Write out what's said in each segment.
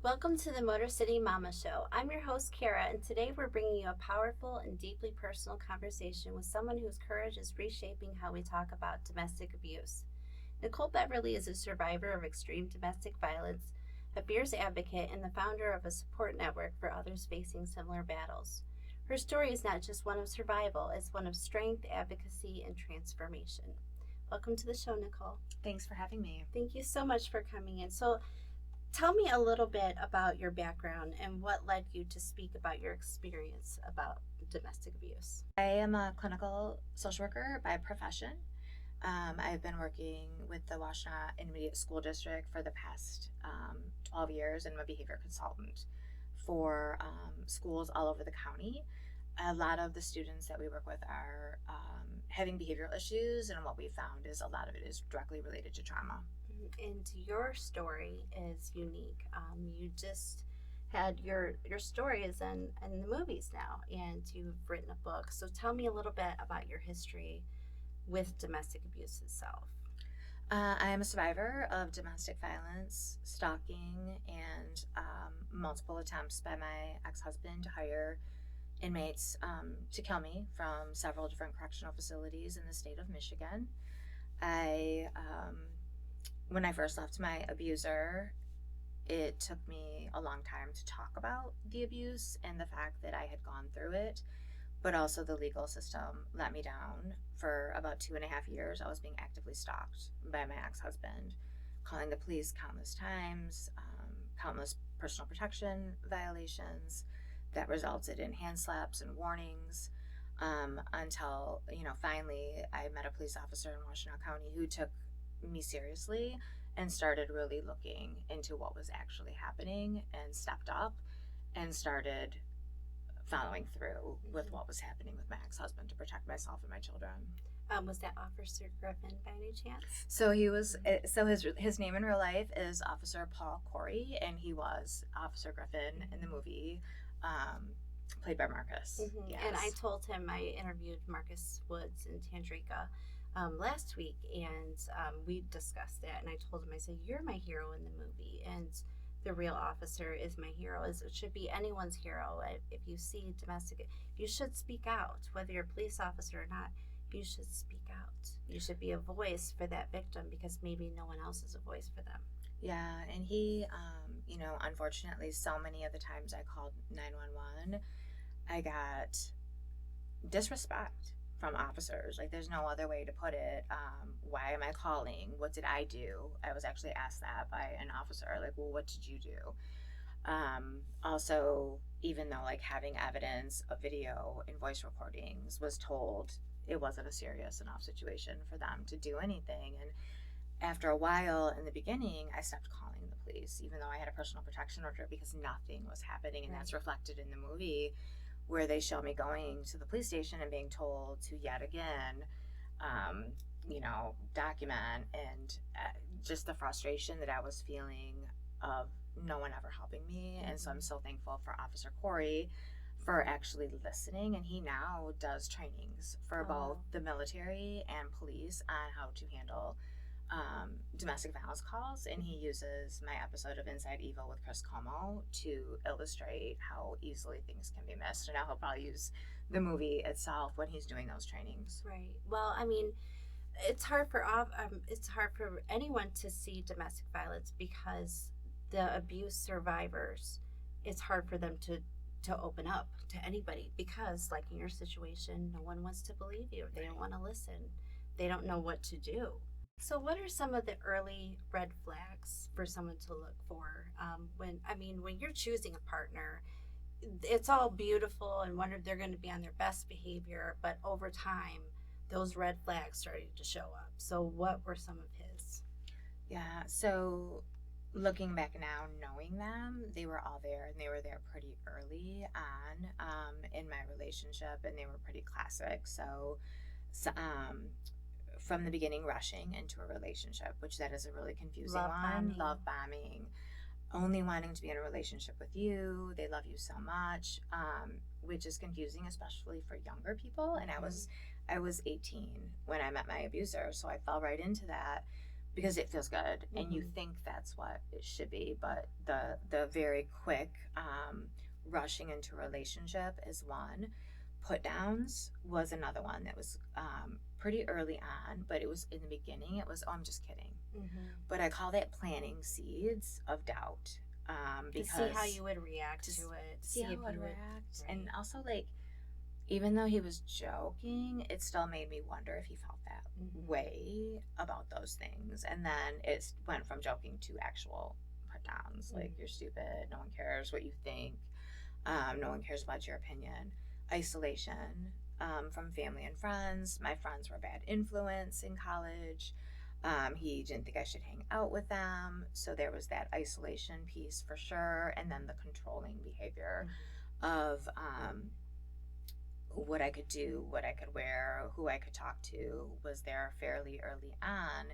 Welcome to the Motor City Mama Show. I'm your host, Kara, and today we're bringing you a powerful and deeply personal conversation with someone whose courage is reshaping how we talk about domestic abuse. Nicole Beverly is a survivor of extreme domestic violence, a fierce advocate, and the founder of a support network for others facing similar battles. Her story is not just one of survival, it's one of strength, advocacy, and transformation. Welcome to the show, Nicole. Thanks for having me. Thank you so much for coming in. So, tell me a little bit about your background and what led you to speak about your experience about domestic abuse. I am a clinical social worker by profession. I've been working with the Washtenaw Intermediate School District for the past 12 years, and I'm a behavior consultant for schools all over the county. A lot of the students that we work with are having behavioral issues, and what we found is a lot of it is directly related to trauma. And your story is unique. You just had your story is in the movies now, and you've written a book. So tell me a little bit about your history with domestic abuse itself. I am a survivor of domestic violence, stalking, and multiple attempts by my ex-husband to hire inmates to kill me from several different correctional facilities in the state of Michigan. When I first left my abuser, it took me a long time to talk about the abuse and the fact that I had gone through it, but also the legal system let me down. For about 2.5 years, I was being actively stalked by my ex-husband, calling the police countless times, countless personal protection violations that resulted in hand slaps and warnings, until, finally I met a police officer in Washtenaw County who took me seriously and started really looking into what was actually happening and stepped up and started following through with what was happening with my ex-husband to protect myself and my children. Was that Officer Griffin by any chance? So his name in real life is Officer Paul Corey, and he was Officer Griffin in the movie, played by Marcus. Mm-hmm. Yes. And I told him I interviewed Marcus Woods and Tandrika last week, and we discussed that. And I told him, I said, "You're my hero in the movie, and the real officer is my hero. It should be anyone's hero. If you see domestic, you should speak out, whether you're a police officer or not. You should speak out. You should be a voice for that victim because maybe no one else is a voice for them." Yeah, and he, unfortunately, so many of the times I called 911, I got disrespect from officers. Like, there's no other way to put it. Why am I calling? What did I do? I was actually asked that by an officer. Like, well, what did you do? Also, even though like having evidence of video and voice recordings, was told it wasn't a serious enough situation for them to do anything. And after a while, in the beginning, I stopped calling the police, even though I had a personal protection order, because nothing was happening. And that's reflected in the movie, where they show me going to the police station and being told to yet again, document, and just the frustration that I was feeling of no one ever helping me. And so I'm so thankful for Officer Corey for actually listening, and he now does trainings for both the military and police on how to handle domestic violence calls, and he uses my episode of Inside Evil with Chris Como to illustrate how easily things can be missed. And now he'll probably use the movie itself when he's doing those trainings. Right. Well, I mean, it's hard for anyone to see domestic violence because the abuse survivors, it's hard for them to open up to anybody because, like in your situation, no one wants to believe you. They don't want to listen. They don't know what to do. So what are some of the early red flags for someone to look for when you're choosing a partner? It's all beautiful and they're going to be on their best behavior, but over time, those red flags started to show up. So what were some of his? Yeah, so looking back now, knowing them, they were all there, and they were there pretty early on in my relationship, and they were pretty classic. So from the beginning, rushing into a relationship, which that is a really confusing one. Love bombing, only wanting to be in a relationship with you. They love you so much, which is confusing, especially for younger people. And I was 18 when I met my abuser, so I fell right into that. because it feels good and you Mhm. think that's what it should be. But the very quick rushing into a relationship is one. Put downs was another one that was pretty early on, but it was in the beginning. It was, oh, I'm just kidding. Mhm. But I call that planting seeds of doubt, To see how because you would react to to it, see see how if it would you would, react, and right. also like even though he was joking, it still made me wonder if he felt that Mhm. way about those things. And then it went from joking to actual put downs, like Mhm. you're stupid, no one cares what you think, no one cares about your opinion. Isolation from family and friends. My friends were a bad influence in college. He didn't think I should hang out with them. So there was that isolation piece for sure. And then the controlling behavior Mhm. of what I could do, what I could wear, who I could talk to was there fairly early on.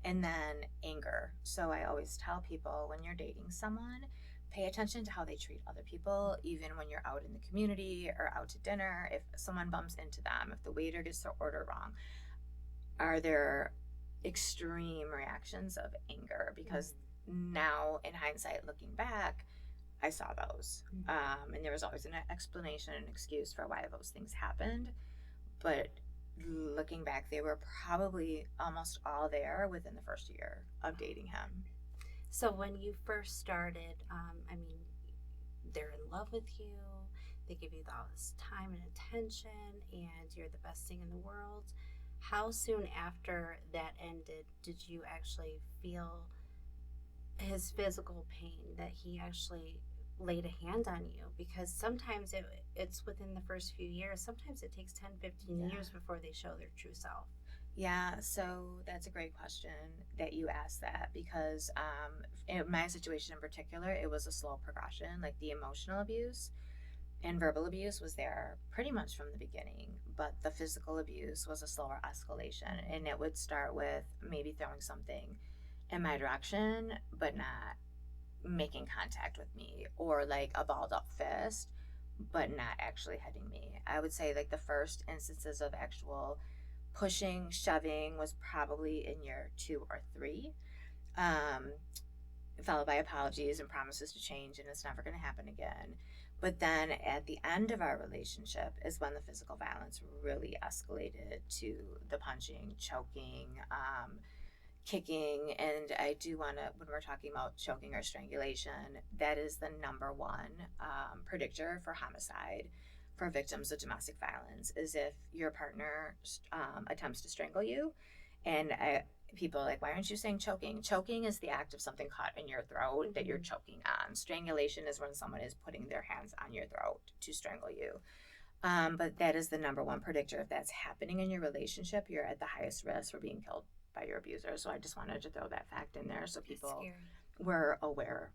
And then anger. So I always tell people when you're dating someone, pay attention to how they treat other people, even when you're out in the community or out to dinner. If someone bumps into them, if the waiter gets their order wrong, are there extreme reactions of anger? Because Mhm. now, in hindsight, looking back, I saw those. Mhm. And there was always an explanation, an excuse for why those things happened. But looking back, they were probably almost all there within the first year of dating him. So when you first started, I mean, they're in love with you. They give you all this time and attention, and you're the best thing in the world. How soon after that ended did you actually feel his physical pain, that he actually laid a hand on you? Because sometimes it's within the first few years. Sometimes it takes 10, 15 Yeah. years before they show their true self. Yeah, so that's a great question that you asked that because in my situation in particular, it was a slow progression. Like the emotional abuse and verbal abuse was there pretty much from the beginning, but the physical abuse was a slower escalation. And it would start with maybe throwing something in my direction, but not making contact with me, or like a balled up fist, but not actually hitting me. I would say like the first instances of actual pushing, shoving was probably in year 2 or 3, um, followed by apologies and promises to change and it's never going to happen again. But then at the end of our relationship is when the physical violence really escalated to the punching, choking, kicking. And I do want to, when we're talking about choking or strangulation, that is the number one predictor for homicide for victims of domestic violence, is if your partner attempts to strangle you. And people are like, why aren't you saying choking? Choking is the act of something caught in your throat that you're Mm-hmm. choking on. Strangulation is when someone is putting their hands on your throat to strangle you. But that is the number one predictor. If that's happening in your relationship, you're at the highest risk for being killed by your abuser. So I just wanted to throw that fact in there so That's people scary. were aware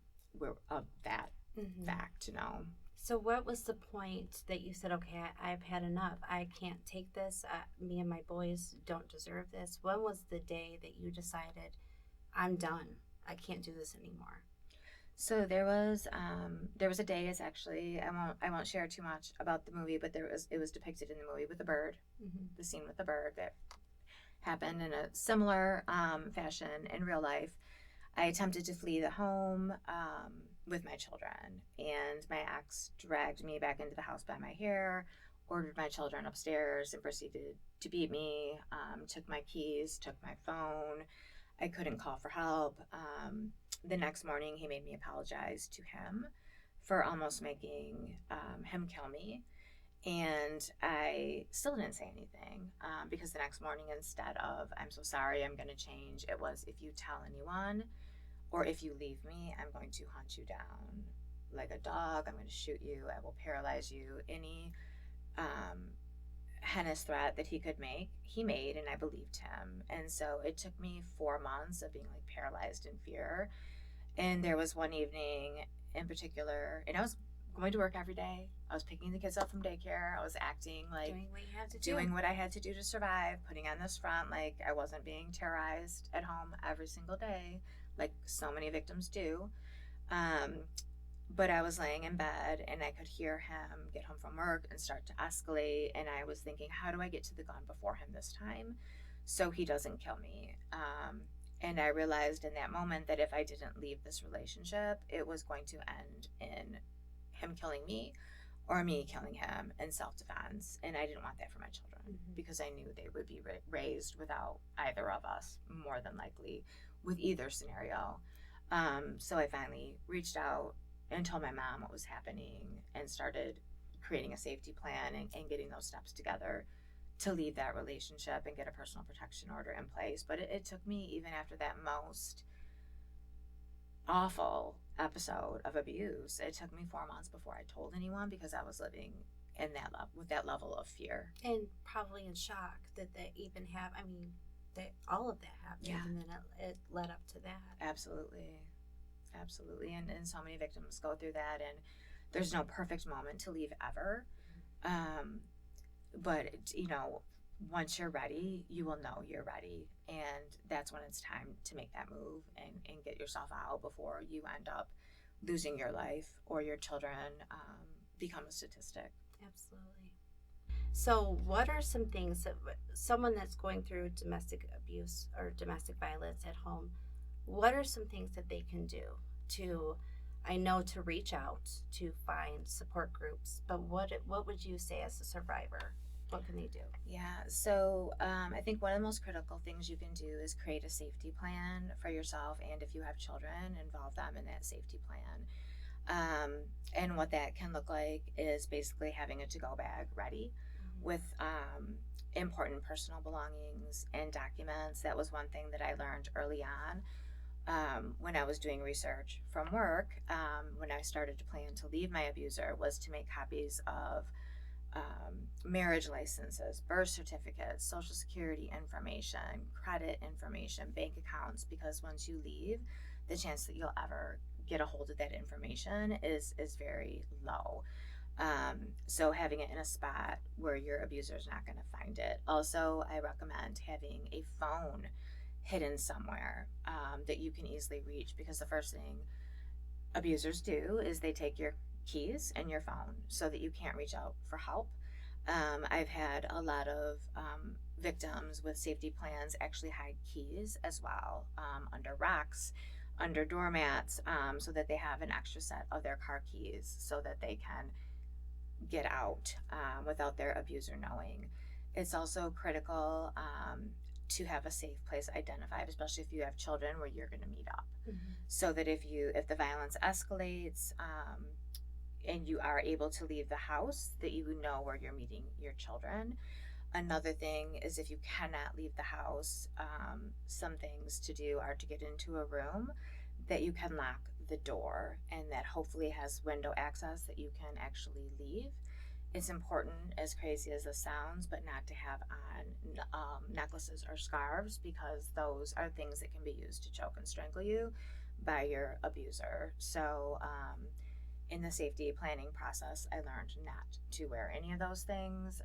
of that Mm-hmm. fact to know. So, what was the point that you said, okay, I've had enough. I can't take this. Me and my boys don't deserve this. When was the day that you decided, I'm done? I can't do this anymore? So there was a day. It's actually I won't share too much about the movie, but it was depicted in the movie with the bird, Mm-hmm. the scene with the bird that happened in a similar fashion in real life. I attempted to flee the home with my children, and my ex dragged me back into the house by my hair, ordered my children upstairs, and proceeded to beat me. Took my keys, took my phone. I couldn't call for help. The next morning, he made me apologize to him for almost making him kill me. And I still didn't say anything because the next morning, instead of, I'm so sorry, I'm going to change, it was, if you tell anyone or if you leave me, I'm going to hunt you down like a dog. I'm going to shoot you. I will paralyze you. Any um, heinous threat that he could make, he made, and I believed him. And so it took me 4 months of being like paralyzed in fear. And there was one evening in particular, and I was going to work every day. I was picking the kids up from daycare. I was acting like Doing what you had to doing do. what I had to do to survive, putting on this front like I wasn't being terrorized at home every single day, like so many victims do. Um, but I was laying in bed and I could hear him get home from work and start to escalate. And I was thinking, how do I get to the gun before him this time so he doesn't kill me? And I realized in that moment that if I didn't leave this relationship, it was going to end in him killing me or me killing him in self-defense. And I didn't want that for my children, because I knew they would be raised without either of us, more than likely, with either scenario. So I finally reached out and told my mom what was happening and started creating a safety plan and getting those steps together to leave that relationship and get a personal protection order in place. But it took me, even after that most awful episode of abuse, it took me 4 months before I told anyone, because I was living in that with that level of fear, and probably in shock that they even have. I mean, that all of that happened, Yeah. and then it led up to that. Absolutely. And so many victims go through that, and there's no perfect moment to leave ever. But once you're ready, you will know you're ready, and that's when it's time to make that move and get yourself out before you end up losing your life or your children become a statistic. Absolutely. So, what are some things that someone that's going through domestic abuse or domestic violence at home, what are some things that they can do to, I know, to reach out to find support groups, but what would you say as a survivor? What can they do? Yeah, so I think one of the most critical things you can do is create a safety plan for yourself, and if you have children, involve them in that safety plan. And what that can look like is basically having a to-go bag ready with important personal belongings and documents. That was one thing that I learned early on when I was doing research from work, when I started to plan to leave my abuser, was to make copies of marriage licenses, birth certificates, social security information, credit information, bank accounts, because once you leave, the chance that you'll ever get a hold of that information is very low. So having it in a spot where your abuser is not going to find it. Also, I recommend having a phone hidden somewhere that you can easily reach, because the first thing abusers do is they take your keys and your phone so that you can't reach out for help. I've had a lot of victims with safety plans actually hide keys as well, under rocks, under doormats, so that they have an extra set of their car keys so that they can get out without their abuser knowing. It's also critical to have a safe place identified, especially if you have children, where you're going to meet up, so that if the violence escalates and you are able to leave the house, that you know where you're meeting your children. Another thing is, if you cannot leave the house, some things to do are to get into a room that you can lock the door and that hopefully has window access that you can actually leave. It's important, as crazy as this sounds, but not to have on necklaces or scarves, because those are things that can be used to choke and strangle you by your abuser. So in the safety planning process, I learned not to wear any of those things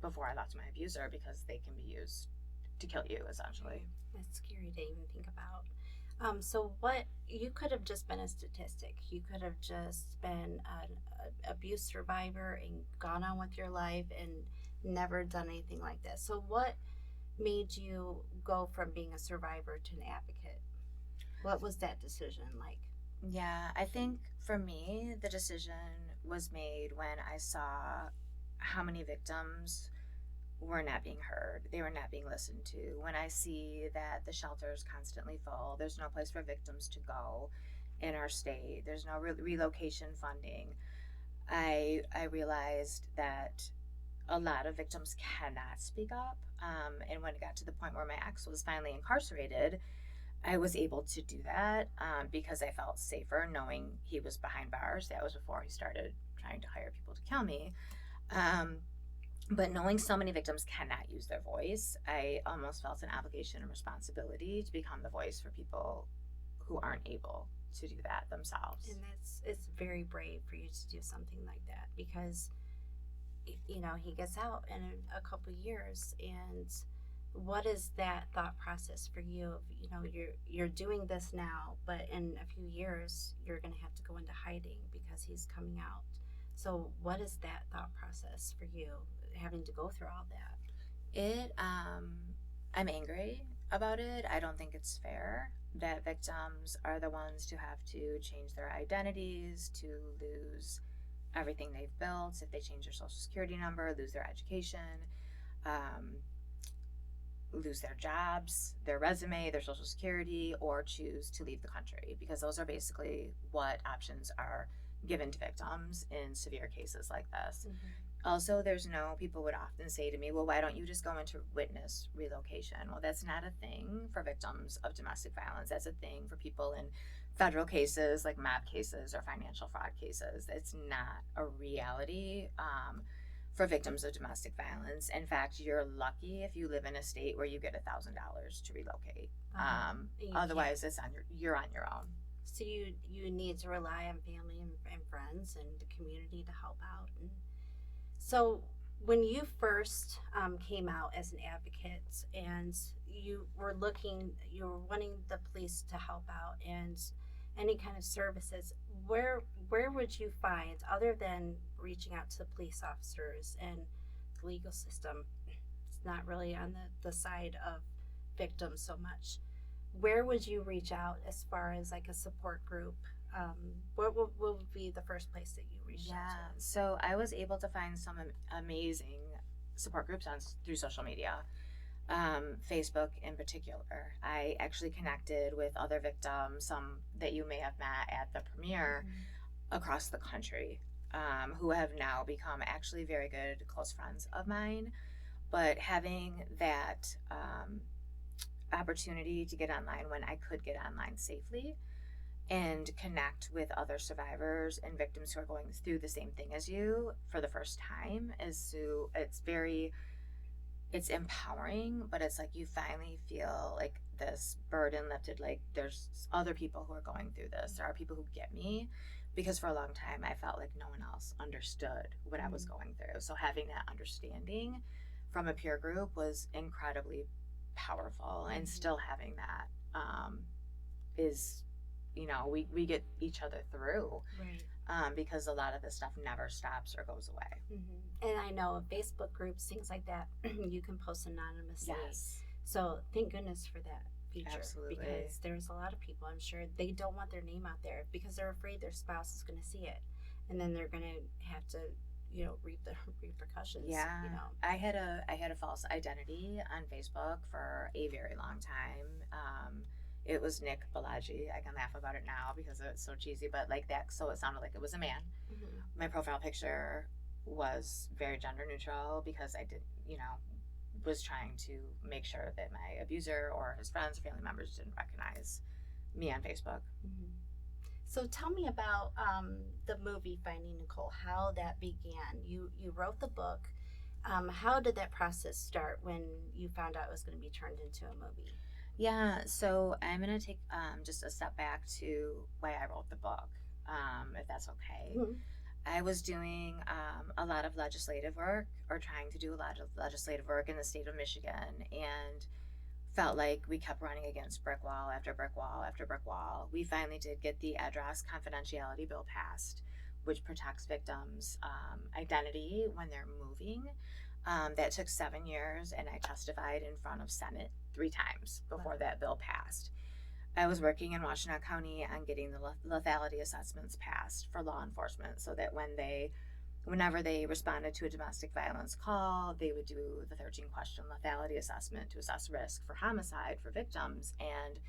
before I left my abuser, because they can be used to kill you, essentially. That's scary to even think about. So what, you could have just been a statistic. You could have just been an abuse survivor and gone on with your life and never done anything like this. So what made you go from being a survivor to an advocate? What was that decision like? Yeah, I think for me, the decision was made when I saw how many victims were not being heard. They were not being listened to. When I see that the shelter is constantly full, there's no place for victims to go in our state, there's no relocation funding, I realized that a lot of victims cannot speak up. And when it got to the point where my ex was finally incarcerated, I was able to do that because I felt safer knowing he was behind bars. That was before he started trying to hire people to kill me. But knowing so many victims cannot use their voice, I almost felt an obligation and responsibility to become the voice for people who aren't able to do that themselves. And it's very brave for you to do something like that, because he gets out in a couple years, and what is that thought process for you? You're doing this now, but in a few years you're going to have to go into hiding because he's coming out. So what is that thought process for you, having to go through all that? I'm angry. about it. I don't think it's fair that victims are the ones to have to change their identities, to lose everything they've built, if they change their social security number, lose their education, um, lose their jobs, their resume, their social security, or choose to leave the country, because those are basically what options are given to victims in severe cases like this. Also, people would often say to me, well, why don't you just go into witness relocation? Well, that's not a thing for victims of domestic violence. That's a thing for people in federal cases like mob cases or financial fraud cases. It's not a reality for victims of domestic violence. In fact, you're lucky if you live in a state where you get $1,000 to relocate. Otherwise, you're on your own. So you need to rely on family and friends and the community to help out. And so when you first came out as an advocate and you were wanting the police to help out and any kind of services, where would you find, other than reaching out to the police officers and the legal system, it's not really on the side of victims so much, where would you reach out as far as like a support group? What would be the first place that you reached out to? So I was able to find some amazing support groups through social media, Facebook in particular. I actually connected with other victims, some that you may have met at the premiere, across the country, who have now become actually very good close friends of mine. But having that opportunity to get online when I could get online safely and connect with other survivors and victims who are going through the same thing as you for the first time it's empowering, but it's like you finally feel like this burden lifted, like there's other people who are going through this. There are people who get me, because for a long time I felt like no one else understood what I was going through. So having that understanding from a peer group was incredibly powerful, and still having that is, we get each other through, right? Because a lot of this stuff never stops or goes away. And I know Facebook groups, things like that, you can post anonymously. Yes. So thank goodness for that feature. Absolutely. Because there's a lot of people, I'm sure, they don't want their name out there because they're afraid their spouse is going to see it, and then they're going to have to reap the repercussions. Yeah. I had a false identity on Facebook for a very long time. It was Nick Balaji. I can laugh about it now because it's so cheesy, but like that, so it sounded like it was a man. My profile picture was very gender neutral because I did, was trying to make sure that my abuser or his friends or family members didn't recognize me on Facebook. So tell me about the movie Finding Nicole, how that began. You wrote the book. How did that process start when you found out it was going to be turned into a movie? Yeah, so I'm going to take just a step back to why I wrote the book, if that's okay. I was doing a lot of legislative work, or trying to do a lot of legislative work in the state of Michigan, and felt like we kept running against brick wall after brick wall after brick wall. We finally did get the address confidentiality bill passed, which protects victims' identity when they're moving. That took 7 years, and I testified in front of Senate 3 times before that bill passed. I was working in Washtenaw County on getting the lethality assessments passed for law enforcement, so that whenever they responded to a domestic violence call, they would do the 13-question lethality assessment to assess risk for homicide for victims. And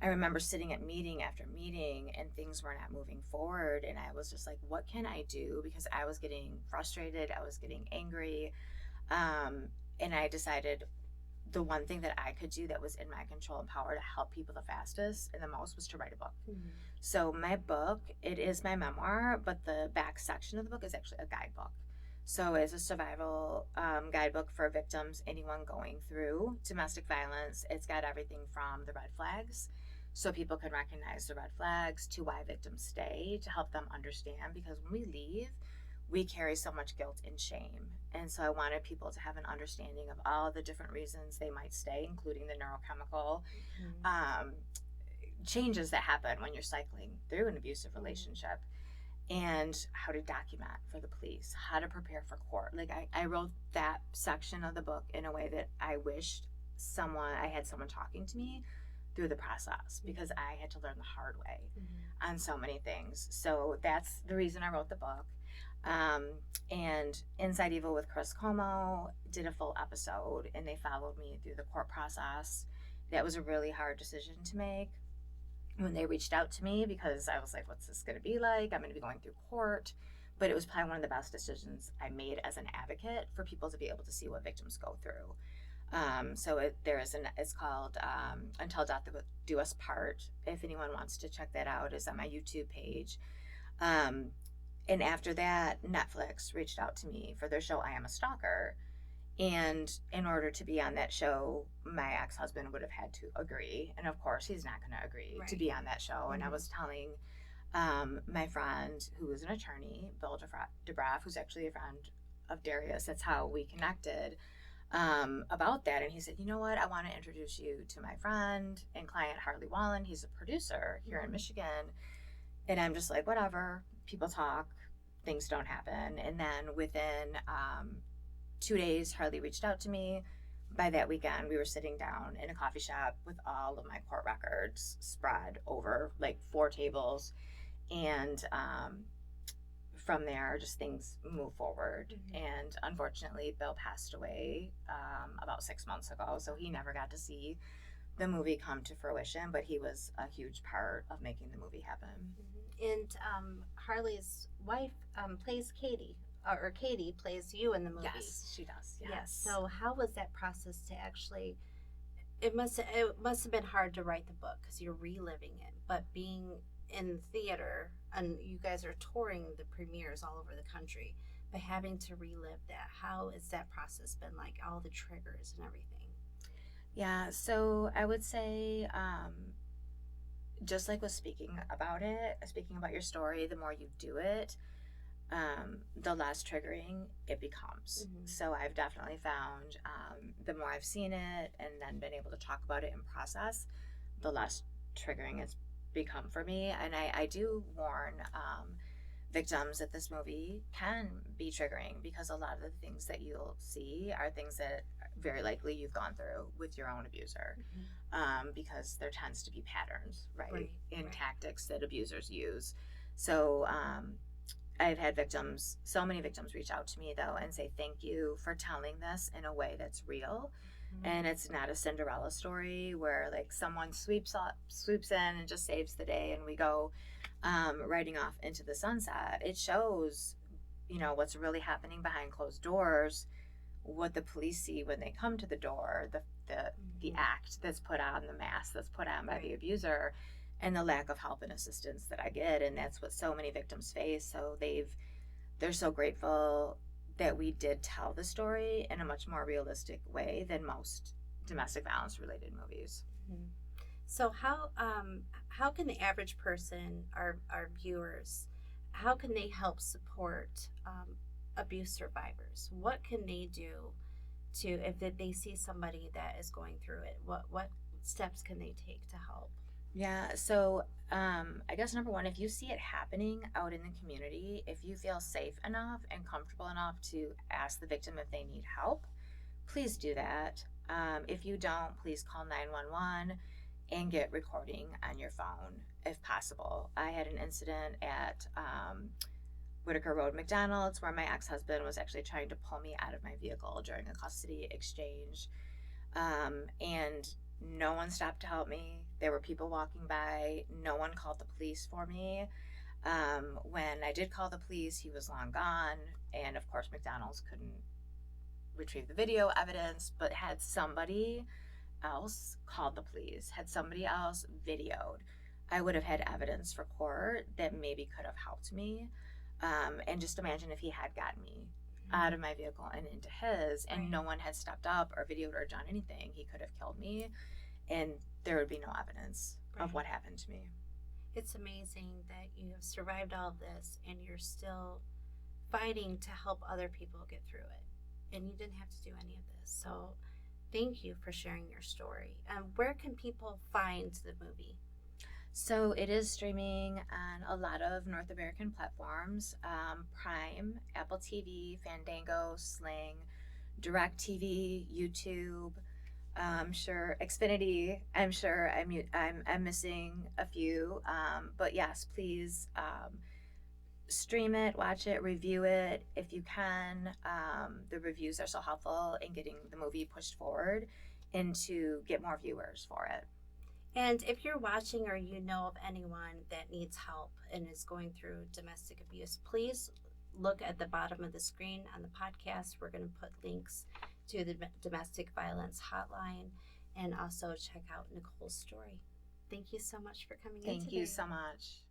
I remember sitting at meeting after meeting, and things were not moving forward, and I was just like, what can I do? Because I was getting frustrated, I was getting angry, and I decided the one thing that I could do that was in my control and power to help people the fastest and the most was to write a book. So my book, it is my memoir, but the back section of the book is actually a guidebook. So it's a survival guidebook for victims, anyone going through domestic violence. It's got everything from the red flags, so people can recognize the red flags, to why victims stay, to help them understand, because when we leave, we carry so much guilt and shame. And so I wanted people to have an understanding of all the different reasons they might stay, including the neurochemical changes that happen when you're cycling through an abusive relationship, and how to document for the police, how to prepare for court. Like I wrote that section of the book in a way that I wished I had someone talking to me through the process because I had to learn the hard way on so many things. So that's the reason I wrote the book. Um, and Inside Evil with Chris Como did a full episode, and they followed me through the court process. That was a really hard decision to make when they reached out to me, because I was like, what's this going to be like? I'm going to be going through court. But it was probably one of the best decisions I made as an advocate for people to be able to see what victims go through. It's called Until Death Do Us Part. If anyone wants to check that out, it's on my YouTube page. And after that, Netflix reached out to me for their show I Am a Stalker. And in order to be on that show, my ex-husband would have had to agree. And of course, he's not going to agree to be on that show. Mm-hmm. And I was telling my friend, who was an attorney, Bill DeBraff, who's actually a friend of Darius, that's how we connected, about that. And he said, you know what, I want to introduce you to my friend and client, Harley Wallen. He's a producer here in Michigan. And I'm just like, whatever, people talk, things don't happen. And then within 2 days, Harley reached out to me. By that weekend, we were sitting down in a coffee shop with all of my court records spread over like 4 tables. And from there, just things move forward. And unfortunately, Bill passed away about 6 months ago. So he never got to see the movie come to fruition, but he was a huge part of making the movie happen. And Harley's wife plays Katie. Or Katie plays you in the movie. Yes, she does. Yes. So how was that process to actually? It must have been hard to write the book because you're reliving it, but being in theater and you guys are touring the premieres all over the country, but having to relive that, how has that process been like? All the triggers and everything. Yeah. So I would say, just like with speaking about your story, the more you do it, the less triggering it becomes. So I've definitely found the more I've seen it and then been able to talk about it in process, the less triggering it's become for me. And I do warn victims that this movie can be triggering, because a lot of the things that you'll see are things that very likely you've gone through with your own abuser, because there tends to be patterns, right, in tactics that abusers use. So I've had so many victims reach out to me though and say, thank you for telling this in a way that's real. And it's not a Cinderella story where like someone swoops in and just saves the day and we go riding off into the sunset. It shows, what's really happening behind closed doors, what the police see when they come to the door, the act that's put on, the mask that's put on by the abuser, and the lack of help and assistance that I get. And that's what so many victims face. So they're so grateful that we did tell the story in a much more realistic way than most domestic violence related movies. So how can the average person, our viewers, how can they help support abuse survivors? What can they do if they see somebody that is going through it? What steps can they take to help? Yeah, so I guess number one, if you see it happening out in the community, if you feel safe enough and comfortable enough to ask the victim if they need help, please do that. If you don't, please call 911 and get recording on your phone if possible. I had an incident at Whitaker Road McDonald's where my ex-husband was actually trying to pull me out of my vehicle during a custody exchange. And no one stopped to help me. There were people walking by. No one called the police for me. When I did call the police, he was long gone. And of course, McDonald's couldn't retrieve the video evidence, but had somebody else called the police, had somebody else videoed, I would have had evidence for court that maybe could have helped me. And just imagine if he had gotten me out of my vehicle and into his, and no one had stepped up or videoed or done anything, he could have killed me, and there would be no evidence of what happened to me. It's amazing that you have survived all of this and you're still fighting to help other people get through it. And you didn't have to do any of this. So thank you for sharing your story. Where can people find the movie? So it is streaming on a lot of North American platforms, Prime, Apple TV, Fandango, Sling, DirecTV, YouTube. I'm sure Xfinity. I'm sure I'm missing a few. But yes, please stream it, watch it, review it if you can. The reviews are so helpful in getting the movie pushed forward and to get more viewers for it. And if you're watching or you know of anyone that needs help and is going through domestic abuse, please look at the bottom of the screen on the podcast. We're going to put links to the domestic violence hotline and also check out Nicole's story. Thank you so much for coming in Thank today. you so much.